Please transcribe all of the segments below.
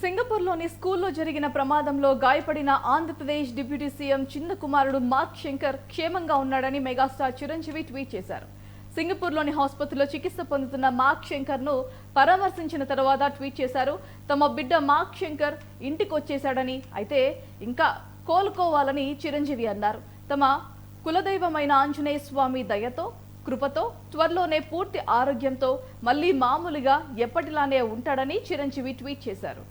సింగపూర్లోని స్కూల్లో జరిగిన ప్రమాదంలో గాయపడిన ఆంధ్రప్రదేశ్ డిప్యూటీ సీఎం చిన్న కుమారుడు మార్క్ శంకర్ క్షేమంగా ఉన్నాడని మెగాస్టార్ చిరంజీవి ట్వీట్ చేశారు. సింగపూర్లోని ఆసుపత్రిలో చికిత్స పొందుతున్న మార్క్ శంకర్ ను పరామర్శించిన తర్వాత ట్వీట్ చేశారు. తమ బిడ్డ మార్క్ శంకర్ ఇంటికొచ్చేశాడని, అయితే ఇంకా కోలుకోవాలని చిరంజీవి అన్నారు. తమ కులదైవమైన ఆంజనేయ స్వామి దయతో కృపతో త్వరలోనే పూర్తి ఆరోగ్యంతో మళ్లీ మామూలుగా ఎప్పటిలానే ఉంటాడని చిరంజీవి ట్వీట్ చేశారు.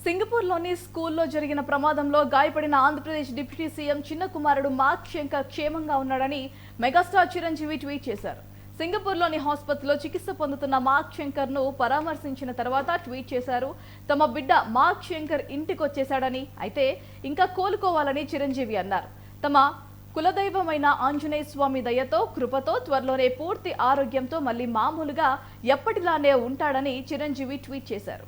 సింగపూర్లోని స్కూల్లో జరిగిన ప్రమాదంలో గాయపడిన ఆంధ్రప్రదేశ్ డిప్యూటీ సీఎం చిన్న కుమారుడు మార్క్ శంకర్ క్షేమంగా ఉన్నాడని మెగాస్టార్ చిరంజీవి ట్వీట్ చేశారు. సింగపూర్లోని ఆసుపత్రిలో చికిత్స పొందుతున్న మార్క్ శంకర్ ను పరామర్శించిన తర్వాత ట్వీట్ చేశారు. తమ బిడ్డ మార్క్ శంకర్ ఇంటికొచ్చేశాడని, అయితే ఇంకా కోలుకోవాలని చిరంజీవి అన్నారు. తమ కులదైవమైన ఆంజనేయ స్వామి దయతో కృపతో త్వరలోనే పూర్తి ఆరోగ్యంతో మళ్లీ మామూలుగా ఎప్పటిలానే ఉంటాడని చిరంజీవి ట్వీట్ చేశారు.